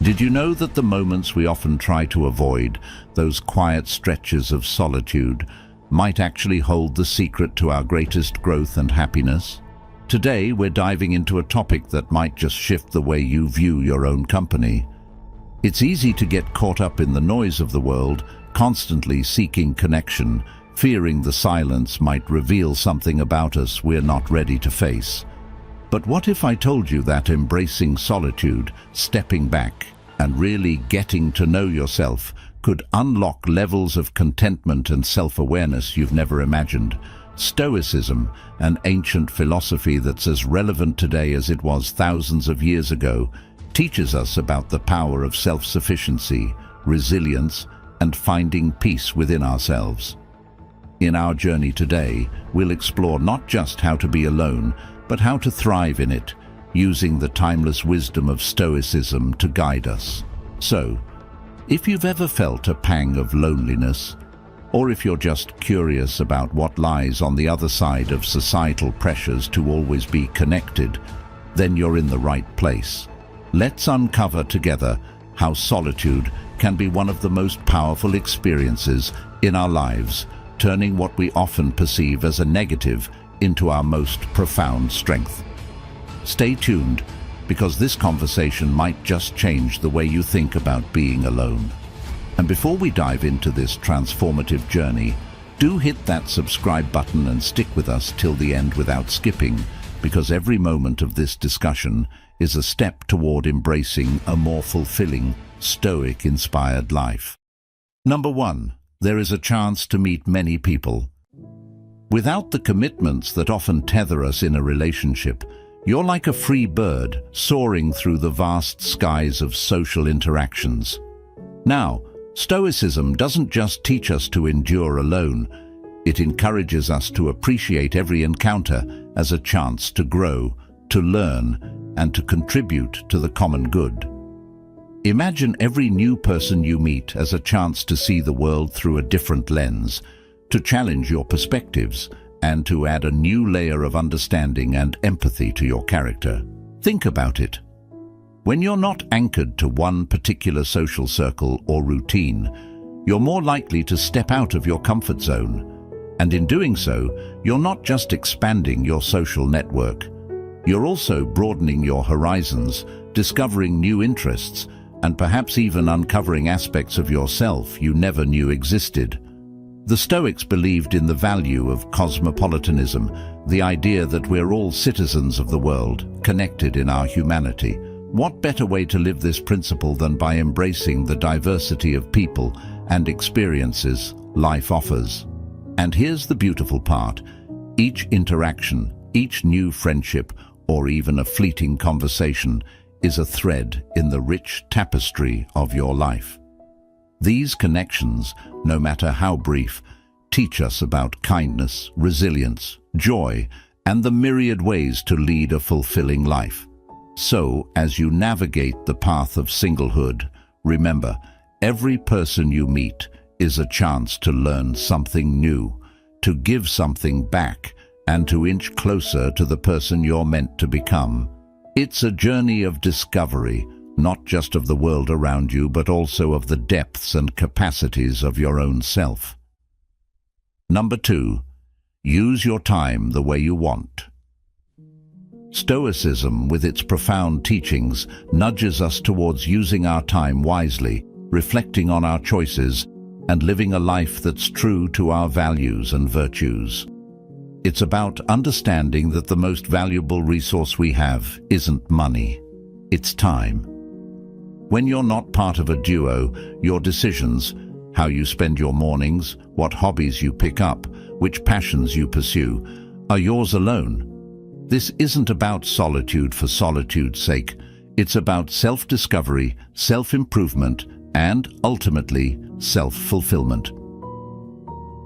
Did you know that the moments we often try to avoid, those quiet stretches of solitude, might actually hold the secret to our greatest growth and happiness? Today, we're diving into a topic that might just shift the way you view your own company. It's easy to get caught up in the noise of the world, constantly seeking connection, fearing the silence might reveal something about us we're not ready to face. But what if I told you that embracing solitude, stepping back, and really getting to know yourself could unlock levels of contentment and self-awareness you've never imagined? Stoicism, an ancient philosophy that's as relevant today as it was thousands of years ago, teaches us about the power of self-sufficiency, resilience, and finding peace within ourselves. In our journey today, we'll explore not just how to be alone, but how to thrive in it, using the timeless wisdom of Stoicism to guide us. So, if you've ever felt a pang of loneliness, or if you're just curious about what lies on the other side of societal pressures to always be connected, then you're in the right place. Let's uncover together how solitude can be one of the most powerful experiences in our lives, turning what we often perceive as a negative into our most profound strength. Stay tuned, because this conversation might just change the way you think about being alone. And before we dive into this transformative journey, do hit that subscribe button and stick with us till the end without skipping, because every moment of this discussion is a step toward embracing a more fulfilling, Stoic-inspired life. Number 1. There is a chance to meet many people. Without the commitments that often tether us in a relationship, you're like a free bird soaring through the vast skies of social interactions. Now, Stoicism doesn't just teach us to endure alone. It encourages us to appreciate every encounter as a chance to grow, to learn, and to contribute to the common good. Imagine every new person you meet as a chance to see the world through a different lens, to challenge your perspectives, and to add a new layer of understanding and empathy to your character. Think about it. When you're not anchored to one particular social circle or routine, you're more likely to step out of your comfort zone. And in doing so, you're not just expanding your social network. You're also broadening your horizons, discovering new interests, and perhaps even uncovering aspects of yourself you never knew existed. The Stoics believed in the value of cosmopolitanism, the idea that we're all citizens of the world, connected in our humanity. What better way to live this principle than by embracing the diversity of people and experiences life offers? And here's the beautiful part. Each interaction, each new friendship, or even a fleeting conversation is a thread in the rich tapestry of your life. These connections, no matter how brief, teach us about kindness, resilience, joy, and the myriad ways to lead a fulfilling life. So, as you navigate the path of singlehood, remember, every person you meet is a chance to learn something new, to give something back, and to inch closer to the person you're meant to become. It's a journey of discovery, not just of the world around you, but also of the depths and capacities of your own self. Number 2. Use your time the way you want. Stoicism, with its profound teachings, nudges us towards using our time wisely, reflecting on our choices, and living a life that's true to our values and virtues. It's about understanding that the most valuable resource we have isn't money, it's time. When you're not part of a duo, your decisions, how you spend your mornings, what hobbies you pick up, which passions you pursue, are yours alone. This isn't about solitude for solitude's sake. It's about self-discovery, self-improvement, and, ultimately, self-fulfillment.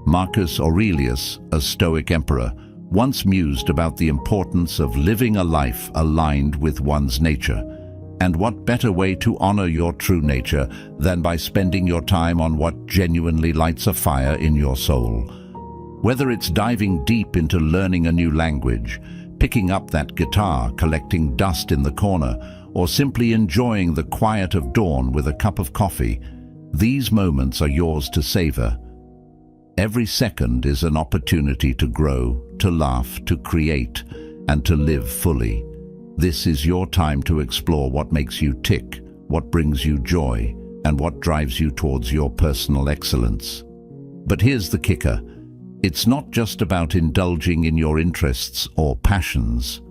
Marcus Aurelius, a Stoic emperor, once mused about the importance of living a life aligned with one's nature. And what better way to honor your true nature than by spending your time on what genuinely lights a fire in your soul? Whether it's diving deep into learning a new language, picking up that guitar collecting dust in the corner, or simply enjoying the quiet of dawn with a cup of coffee, these moments are yours to savor. Every second is an opportunity to grow, to laugh, to create, and to live fully. This is your time to explore what makes you tick, what brings you joy, and what drives you towards your personal excellence. But here's the kicker. It's not just about indulging in your interests or passions.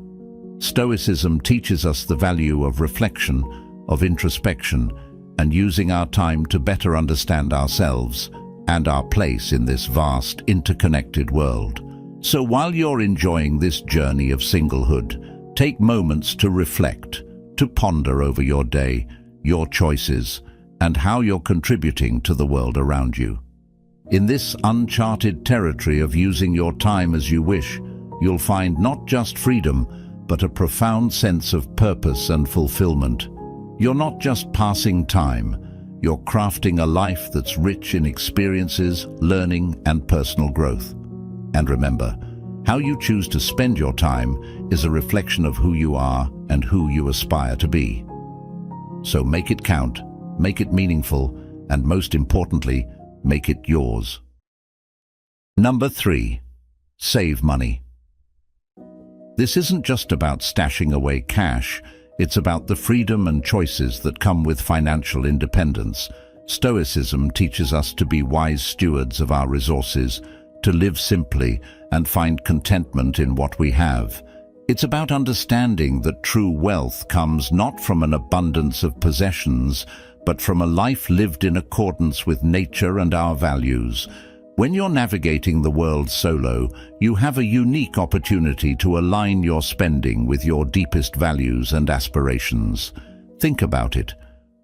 Stoicism teaches us the value of reflection, of introspection, and using our time to better understand ourselves and our place in this vast, interconnected world. So while you're enjoying this journey of singlehood, take moments to reflect, to ponder over your day, your choices, and how you're contributing to the world around you. In this uncharted territory of using your time as you wish, you'll find not just freedom, but a profound sense of purpose and fulfillment. You're not just passing time, you're crafting a life that's rich in experiences, learning, and personal growth. And remember, how you choose to spend your time is a reflection of who you are and who you aspire to be. So make it count, make it meaningful, and most importantly, make it yours. Number 3. Save money. This isn't just about stashing away cash, it's about the freedom and choices that come with financial independence. Stoicism teaches us to be wise stewards of our resources, to live simply and find contentment in what we have. It's about understanding that true wealth comes not from an abundance of possessions, but from a life lived in accordance with nature and our values. When you're navigating the world solo, you have a unique opportunity to align your spending with your deepest values and aspirations. Think about it.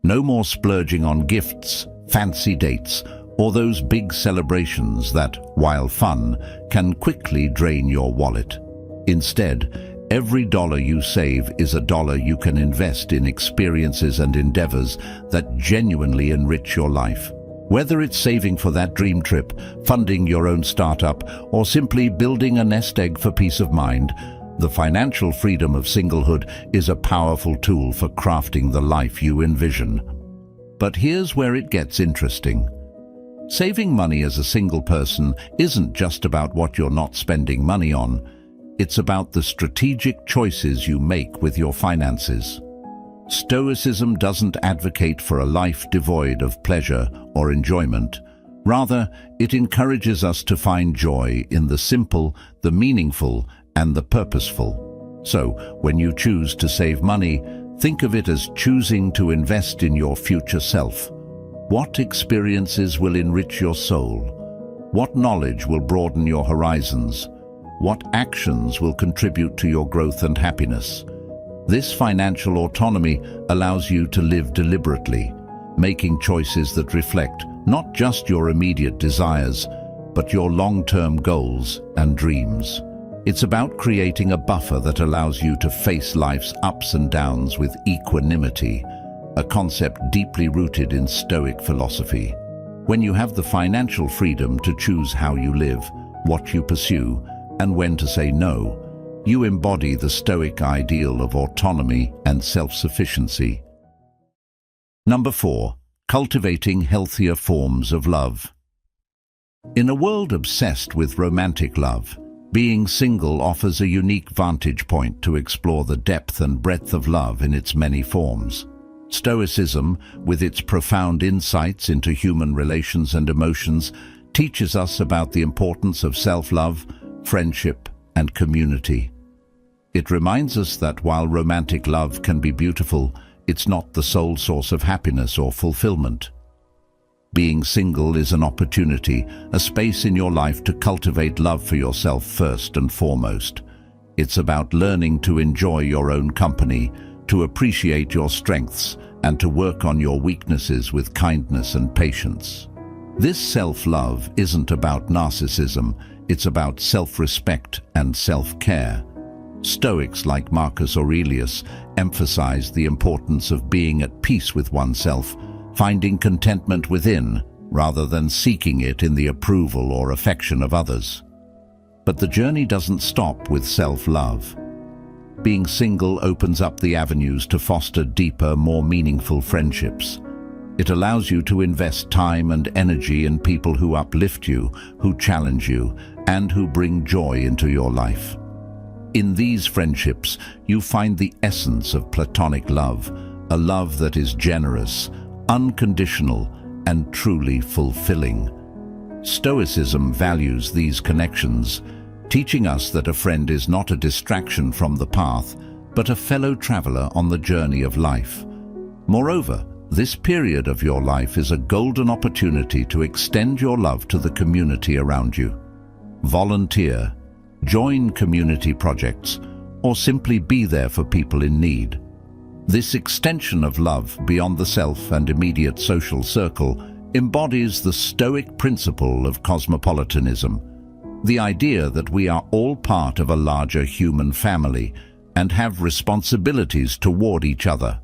No more splurging on gifts, fancy dates, or those big celebrations that, while fun, can quickly drain your wallet. Instead, every dollar you save is a dollar you can invest in experiences and endeavors that genuinely enrich your life. Whether it's saving for that dream trip, funding your own startup, or simply building a nest egg for peace of mind, the financial freedom of singlehood is a powerful tool for crafting the life you envision. But here's where it gets interesting. Saving money as a single person isn't just about what you're not spending money on. It's about the strategic choices you make with your finances. Stoicism doesn't advocate for a life devoid of pleasure or enjoyment. Rather, it encourages us to find joy in the simple, the meaningful, and the purposeful. So, when you choose to save money, think of it as choosing to invest in your future self. What experiences will enrich your soul? What knowledge will broaden your horizons? What actions will contribute to your growth and happiness? This financial autonomy allows you to live deliberately, making choices that reflect not just your immediate desires, but your long-term goals and dreams. It's about creating a buffer that allows you to face life's ups and downs with equanimity, a concept deeply rooted in Stoic philosophy. When you have the financial freedom to choose how you live, what you pursue, and when to say no, you embody the Stoic ideal of autonomy and self-sufficiency. Number 4. Cultivating healthier forms of love. In a world obsessed with romantic love, being single offers a unique vantage point to explore the depth and breadth of love in its many forms. Stoicism, with its profound insights into human relations and emotions, teaches us about the importance of self-love, friendship, and community. It reminds us that while romantic love can be beautiful, it's not the sole source of happiness or fulfillment. Being single is an opportunity, a space in your life to cultivate love for yourself first and foremost. It's about learning to enjoy your own company, to appreciate your strengths, and to work on your weaknesses with kindness and patience. This self-love isn't about narcissism, it's about self-respect and self-care. Stoics like Marcus Aurelius emphasized the importance of being at peace with oneself, finding contentment within, rather than seeking it in the approval or affection of others. But the journey doesn't stop with self-love. being single opens up the avenues to foster deeper, more meaningful friendships. It allows you to invest time and energy in people who uplift you, who challenge you, and who bring joy into your life. In these friendships, you find the essence of platonic love, a love that is generous, unconditional, and truly fulfilling. Stoicism values these connections, teaching us that a friend is not a distraction from the path, but a fellow traveler on the journey of life. Moreover, this period of your life is a golden opportunity to extend your love to the community around you. Volunteer, join community projects, or simply be there for people in need. This extension of love beyond the self and immediate social circle embodies the Stoic principle of cosmopolitanism, the idea that we are all part of a larger human family and have responsibilities toward each other.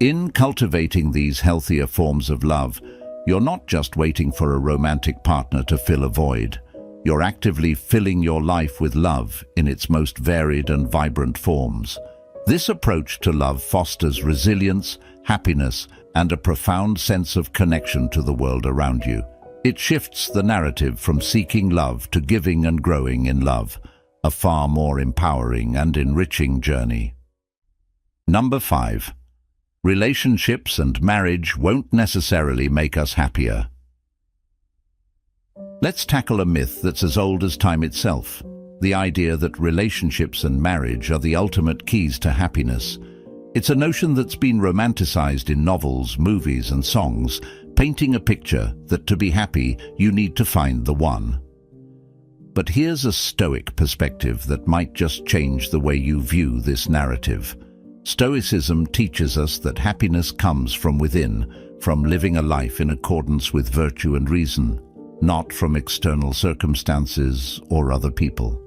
In cultivating these healthier forms of love, you're not just waiting for a romantic partner to fill a void. You're actively filling your life with love in its most varied and vibrant forms. This approach to love fosters resilience, happiness, and a profound sense of connection to the world around you. It shifts the narrative from seeking love to giving and growing in love, a far more empowering and enriching journey. Number 5. Relationships and marriage won't necessarily make us happier. Let's tackle a myth that's as old as time itself, the idea that relationships and marriage are the ultimate keys to happiness. It's a notion that's been romanticized in novels, movies, and songs, painting a picture that to be happy, you need to find the one. But here's a Stoic perspective that might just change the way you view this narrative. Stoicism teaches us that happiness comes from within, from living a life in accordance with virtue and reason, not from external circumstances or other people.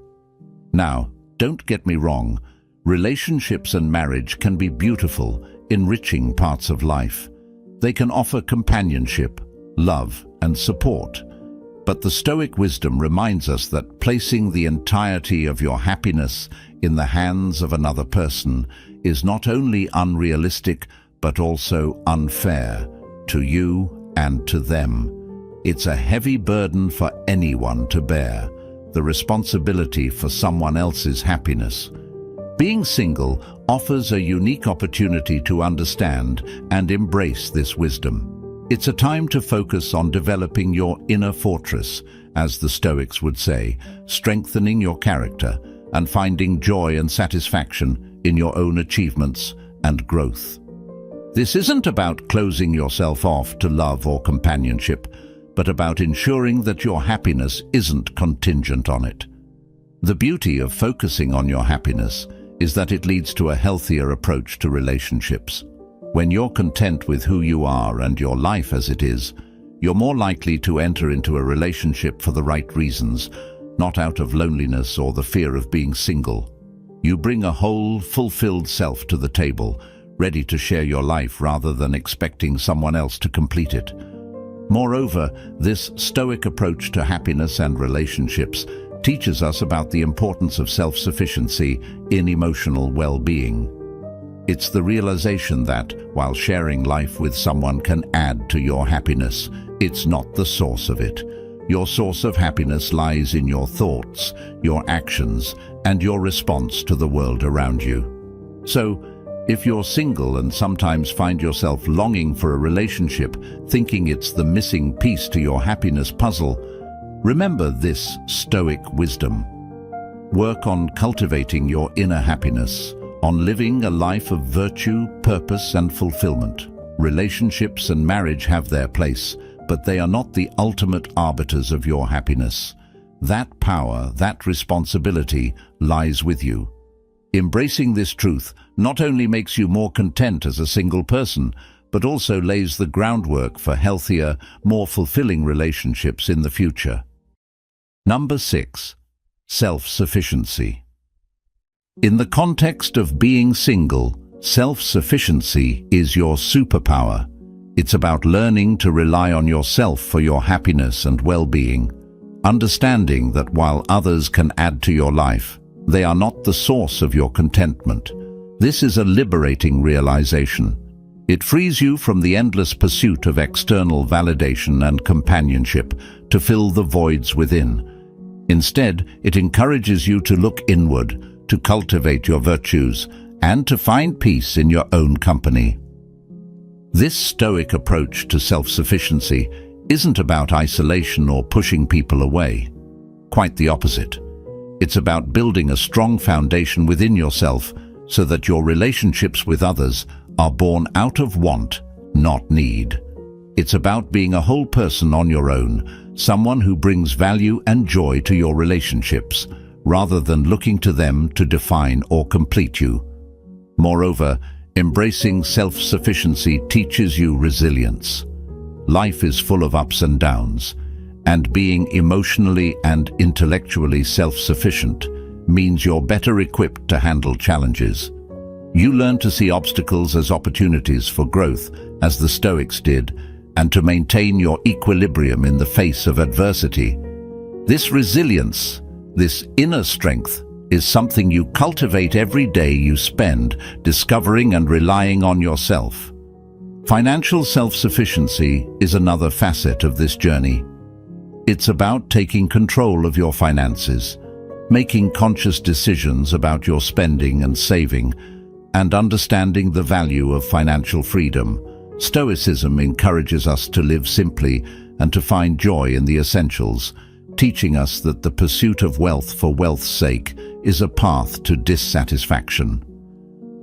Now, don't get me wrong, relationships and marriage can be beautiful, enriching parts of life. They can offer companionship, love, and support. But the Stoic wisdom reminds us that placing the entirety of your happiness in the hands of another person is not only unrealistic, but also unfair to you and to them. It's a heavy burden for anyone to bear, the responsibility for someone else's happiness. Being single offers a unique opportunity to understand and embrace this wisdom. It's a time to focus on developing your inner fortress, as the Stoics would say, strengthening your character and finding joy and satisfaction in your own achievements and growth. This isn't about closing yourself off to love or companionship, but about ensuring that your happiness isn't contingent on it. The beauty of focusing on your happiness is that it leads to a healthier approach to relationships. When you're content with who you are and your life as it is, you're more likely to enter into a relationship for the right reasons, not out of loneliness or the fear of being single. You bring a whole, fulfilled self to the table, ready to share your life rather than expecting someone else to complete it. Moreover, this Stoic approach to happiness and relationships teaches us about the importance of self-sufficiency in emotional well-being. It's the realization that, while sharing life with someone can add to your happiness, it's not the source of it. Your source of happiness lies in your thoughts, your actions, and your response to the world around you. So, if you're single and sometimes find yourself longing for a relationship, thinking it's the missing piece to your happiness puzzle, remember this Stoic wisdom. Work on cultivating your inner happiness, on living a life of virtue, purpose, and fulfillment. Relationships and marriage have their place, but they are not the ultimate arbiters of your happiness. That power, that responsibility lies with you. Embracing this truth not only makes you more content as a single person, but also lays the groundwork for healthier, more fulfilling relationships in the future. Number 6. Self-sufficiency. In the context of being single, self-sufficiency is your superpower. It's about learning to rely on yourself for your happiness and well-being, understanding that while others can add to your life, They are not the source of your contentment. This is a liberating realization. It frees you from the endless pursuit of external validation and companionship to fill the voids within. Instead, it encourages you to look inward, to cultivate your virtues, and to find peace in your own company. This Stoic approach to self-sufficiency isn't about isolation or pushing people away. Quite the opposite. It's about building a strong foundation within yourself so that your relationships with others are born out of want, not need. It's about being a whole person on your own, someone who brings value and joy to your relationships, rather than looking to them to define or complete you. Moreover, embracing self-sufficiency teaches you resilience. Life is full of ups and downs, and being emotionally and intellectually self-sufficient means you're better equipped to handle challenges. You learn to see obstacles as opportunities for growth, as the Stoics did, and to maintain your equilibrium in the face of adversity. This resilience, this inner strength, is something you cultivate every day you spend discovering and relying on yourself. Financial self-sufficiency is another facet of this journey. It's about taking control of your finances, making conscious decisions about your spending and saving, and understanding the value of financial freedom. Stoicism encourages us to live simply and to find joy in the essentials, teaching us that the pursuit of wealth for wealth's sake is a path to dissatisfaction.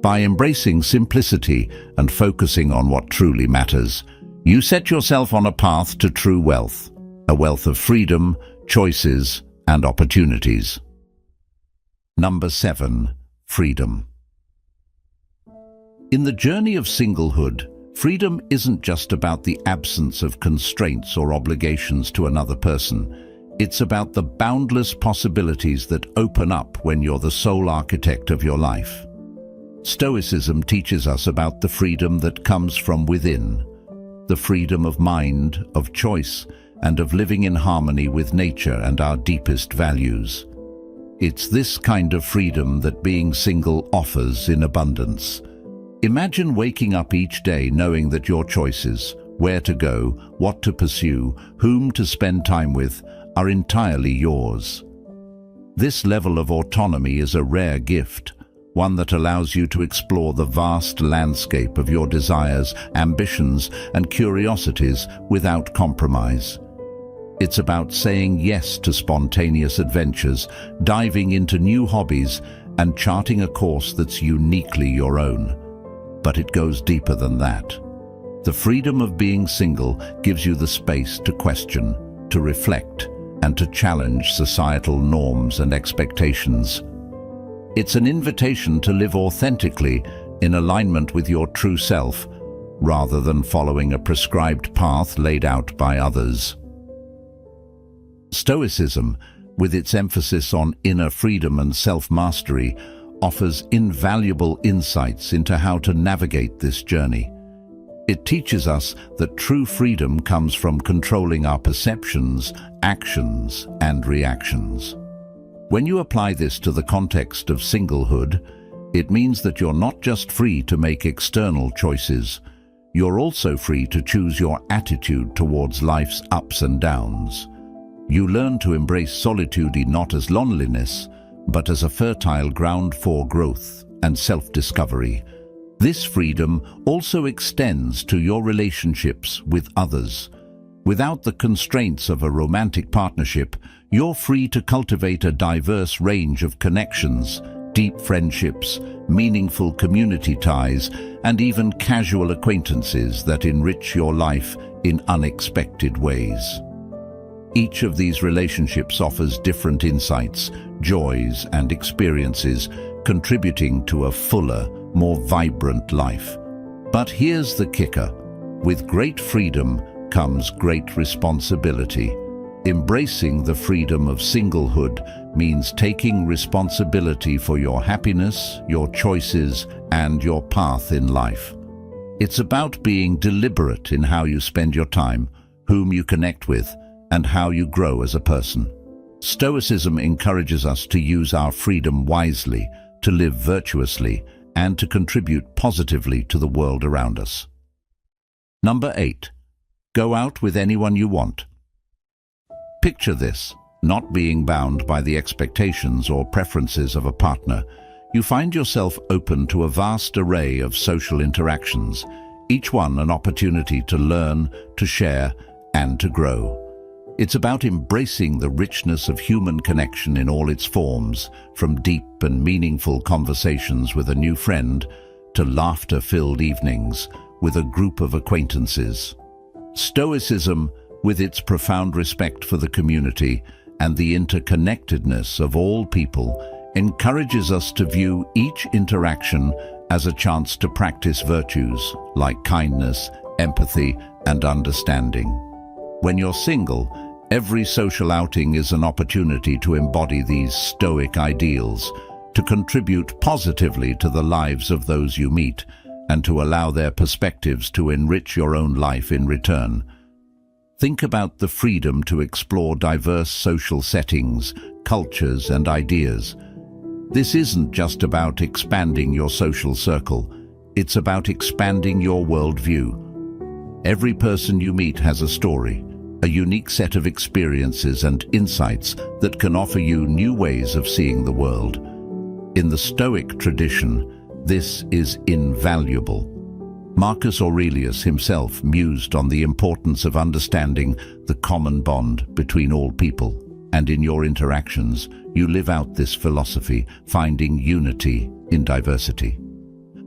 By embracing simplicity and focusing on what truly matters, you set yourself on a path to true wealth, a wealth of freedom, choices, and opportunities. Number 7. Freedom. In the journey of singlehood, freedom isn't just about the absence of constraints or obligations to another person. It's about the boundless possibilities that open up when you're the sole architect of your life. Stoicism teaches us about the freedom that comes from within, the freedom of mind, of choice, and of living in harmony with nature and our deepest values. It's this kind of freedom that being single offers in abundance. Imagine waking up each day knowing that your choices, where to go, what to pursue, whom to spend time with, are entirely yours. This level of autonomy is a rare gift, one that allows you to explore the vast landscape of your desires, ambitions, and curiosities without compromise. It's about saying yes to spontaneous adventures, diving into new hobbies, and charting a course that's uniquely your own. But it goes deeper than that. The freedom of being single gives you the space to question, to reflect, and to challenge societal norms and expectations. It's an invitation to live authentically in alignment with your true self, rather than following a prescribed path laid out by others. Stoicism, with its emphasis on inner freedom and self-mastery, offers invaluable insights into how to navigate this journey. It teaches us that true freedom comes from controlling our perceptions, actions, and reactions. When you apply this to the context of singlehood, it means that you're not just free to make external choices, you're also free to choose your attitude towards life's ups and downs. You learn to embrace solitude not as loneliness, but as a fertile ground for growth and self-discovery. This freedom also extends to your relationships with others. Without the constraints of a romantic partnership, you're free to cultivate a diverse range of connections, deep friendships, meaningful community ties, and even casual acquaintances that enrich your life in unexpected ways. Each of these relationships offers different insights, joys, and experiences, contributing to a fuller, more vibrant life. But here's the kicker. With great freedom comes great responsibility. Embracing the freedom of singlehood means taking responsibility for your happiness, your choices, and your path in life. It's about being deliberate in how you spend your time, whom you connect with, and how you grow as a person. Stoicism encourages us to use our freedom wisely, to live virtuously, and to contribute positively to the world around us. Number 8. Go out with anyone you want. Picture this, not being bound by the expectations or preferences of a partner. You find yourself open to a vast array of social interactions, each one an opportunity to learn, to share, and to grow. It's about embracing the richness of human connection in all its forms, from deep and meaningful conversations with a new friend to laughter-filled evenings with a group of acquaintances. Stoicism, with its profound respect for the community and the interconnectedness of all people, encourages us to view each interaction as a chance to practice virtues like kindness, empathy, and understanding. When you're single, every social outing is an opportunity to embody these Stoic ideals, to contribute positively to the lives of those you meet, and to allow their perspectives to enrich your own life in return. Think about the freedom to explore diverse social settings, cultures, and ideas. This isn't just about expanding your social circle, it's about expanding your worldview. Every person you meet has a story, a unique set of experiences and insights that can offer you new ways of seeing the world. In the Stoic tradition, this is invaluable. Marcus Aurelius himself mused on the importance of understanding the common bond between all people, and in your interactions, you live out this philosophy, finding unity in diversity.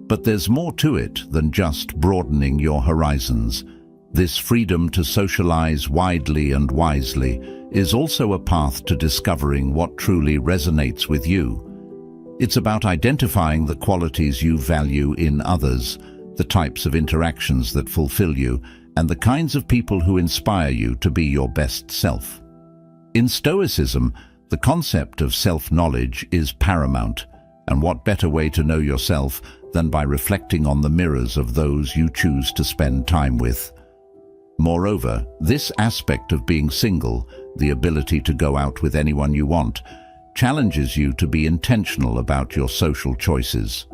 But there's more to it than just broadening your horizons. This freedom to socialize widely and wisely is also a path to discovering what truly resonates with you. It's about identifying the qualities you value in others, the types of interactions that fulfill you, and the kinds of people who inspire you to be your best self. In Stoicism, the concept of self-knowledge is paramount, and what better way to know yourself than by reflecting on the mirrors of those you choose to spend time with. Moreover, this aspect of being single, the ability to go out with anyone you want, challenges you to be intentional about your social choices.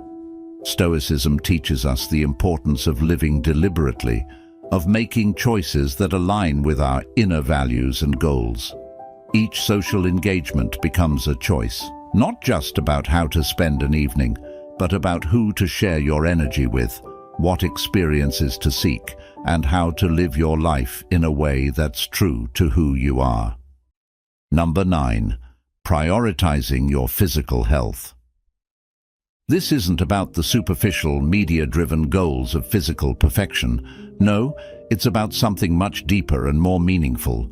Stoicism teaches us the importance of living deliberately, of making choices that align with our inner values and goals. Each social engagement becomes a choice, not just about how to spend an evening, but about who to share your energy with, what experiences to seek, and how to live your life in a way that's true to who you are. Number 9. Prioritizing your physical health. This isn't about the superficial, media-driven goals of physical perfection. No, it's about something much deeper and more meaningful.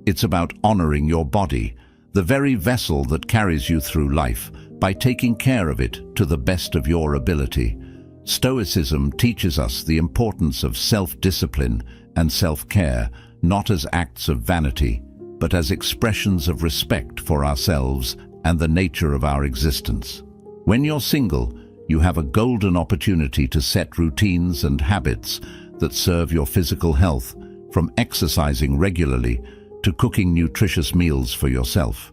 It's about honoring your body, the very vessel that carries you through life, by taking care of it to the best of your ability. Stoicism teaches us the importance of self-discipline and self-care, not as acts of vanity, but as expressions of respect for ourselves and the nature of our existence. When you're single, you have a golden opportunity to set routines and habits that serve your physical health, from exercising regularly to cooking nutritious meals for yourself.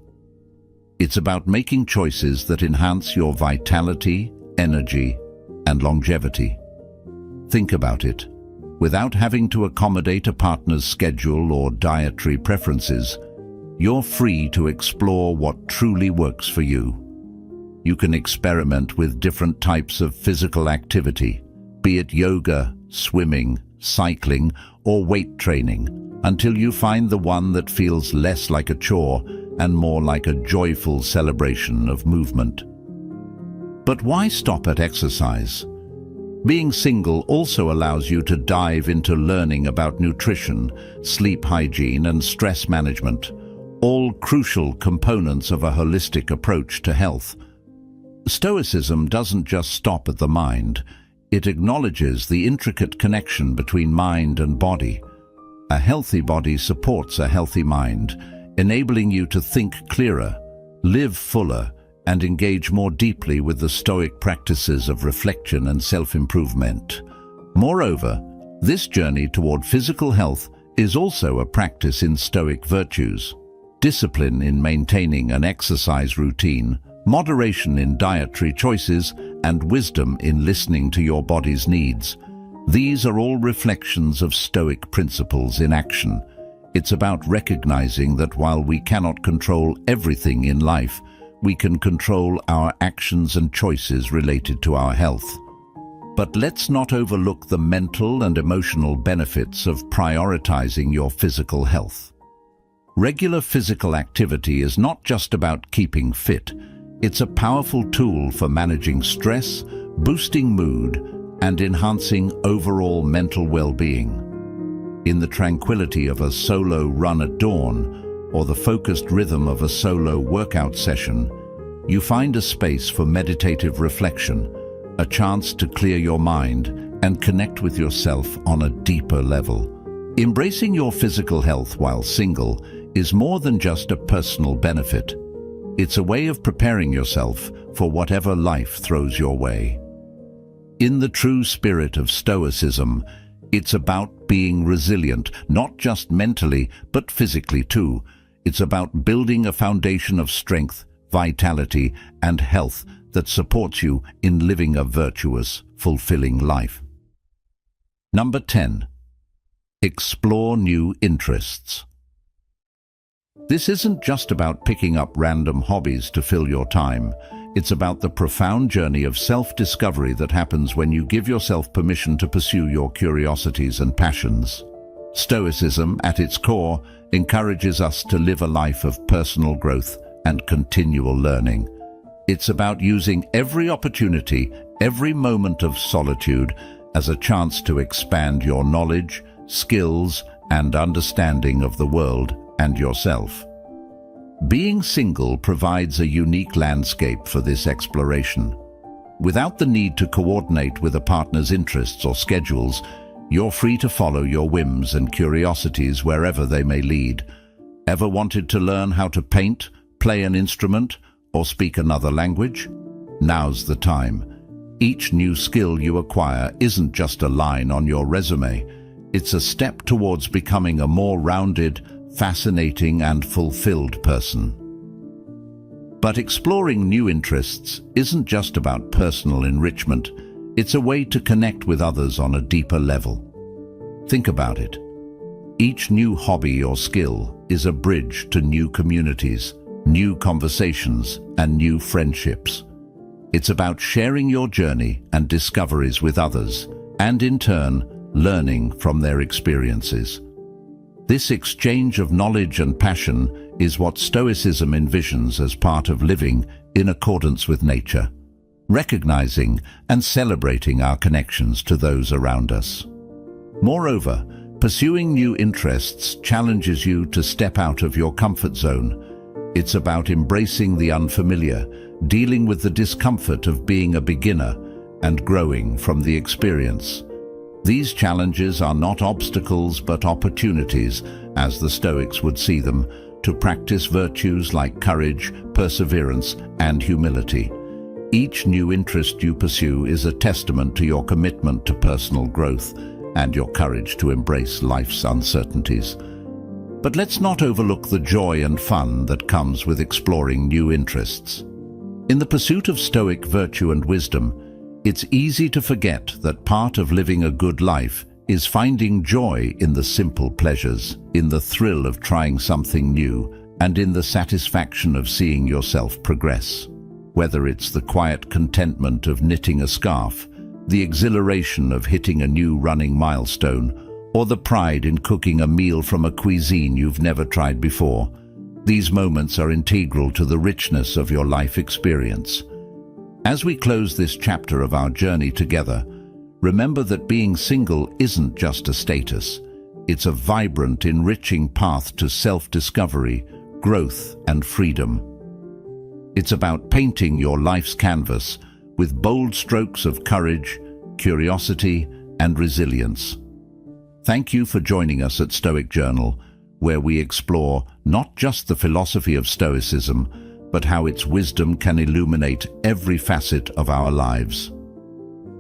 It's about making choices that enhance your vitality, energy, and longevity. Think about it. Without having to accommodate a partner's schedule or dietary preferences, you're free to explore what truly works for you. You can experiment with different types of physical activity, be it yoga, swimming, cycling, or weight training, until you find the one that feels less like a chore and more like a joyful celebration of movement. But why stop at exercise? Being single also allows you to dive into learning about nutrition, sleep hygiene, and stress management, all crucial components of a holistic approach to health. Stoicism doesn't just stop at the mind. It acknowledges the intricate connection between mind and body. A healthy body supports a healthy mind, enabling you to think clearer, live fuller, and engage more deeply with the Stoic practices of reflection and self-improvement. Moreover, this journey toward physical health is also a practice in Stoic virtues. discipline in maintaining an exercise routine, moderation in dietary choices, and wisdom in listening to your body's needs. These are all reflections of Stoic principles in action. It's about recognizing that while we cannot control everything in life, we can control our actions and choices related to our health. But let's not overlook the mental and emotional benefits of prioritizing your physical health. Regular physical activity is not just about keeping fit. It's a powerful tool for managing stress, boosting mood, and enhancing overall mental well-being. In the tranquility of a solo run at dawn, or the focused rhythm of a solo workout session, you find a space for meditative reflection, a chance to clear your mind and connect with yourself on a deeper level. Embracing your physical health while single is more than just a personal benefit. It's a way of preparing yourself for whatever life throws your way. In the true spirit of Stoicism, it's about being resilient, not just mentally, but physically too. It's about building a foundation of strength, vitality, and health that supports you in living a virtuous, fulfilling life. Number 10. Explore new interests. This isn't just about picking up random hobbies to fill your time. It's about the profound journey of self-discovery that happens when you give yourself permission to pursue your curiosities and passions. Stoicism, at its core, encourages us to live a life of personal growth and continual learning. It's about using every opportunity, every moment of solitude, as a chance to expand your knowledge, skills, and understanding of the world and yourself. Being single provides a unique landscape for this exploration. Without the need to coordinate with a partner's interests or schedules, you're free to follow your whims and curiosities wherever they may lead. Ever wanted to learn how to paint, play an instrument, or speak another language? Now's the time. Each new skill you acquire isn't just a line on your resume. It's a step towards becoming a more rounded, fascinating, and fulfilled person. But exploring new interests isn't just about personal enrichment. It's a way to connect with others on a deeper level. Think about it. Each new hobby or skill is a bridge to new communities, new conversations, and new friendships. It's about sharing your journey and discoveries with others, and in turn, learning from their experiences. This exchange of knowledge and passion is what Stoicism envisions as part of living in accordance with nature, recognizing and celebrating our connections to those around us. Moreover, pursuing new interests challenges you to step out of your comfort zone. It's about embracing the unfamiliar, dealing with the discomfort of being a beginner, and growing from the experience. These challenges are not obstacles but opportunities, as the Stoics would see them, to practice virtues like courage, perseverance, and humility. Each new interest you pursue is a testament to your commitment to personal growth and your courage to embrace life's uncertainties. But let's not overlook the joy and fun that comes with exploring new interests. In the pursuit of Stoic virtue and wisdom, it's easy to forget that part of living a good life is finding joy in the simple pleasures, in the thrill of trying something new, and in the satisfaction of seeing yourself progress. Whether it's the quiet contentment of knitting a scarf, the exhilaration of hitting a new running milestone, or the pride in cooking a meal from a cuisine you've never tried before, these moments are integral to the richness of your life experience. As we close this chapter of our journey together, remember that being single isn't just a status. It's a vibrant, enriching path to self-discovery, growth, and freedom. It's about painting your life's canvas with bold strokes of courage, curiosity, and resilience. Thank you for joining us at Stoic Journal, where we explore not just the philosophy of Stoicism, but how its wisdom can illuminate every facet of our lives.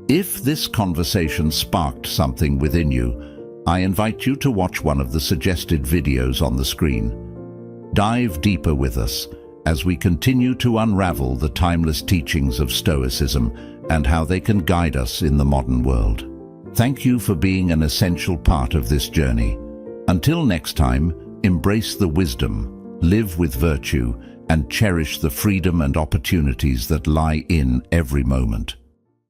If this conversation sparked something within you, I invite you to watch one of the suggested videos on the screen. Dive deeper with us as we continue to unravel the timeless teachings of Stoicism and how they can guide us in the modern world. Thank you for being an essential part of this journey. Until next time, embrace the wisdom, live with virtue, and cherish the freedom and opportunities that lie in every moment.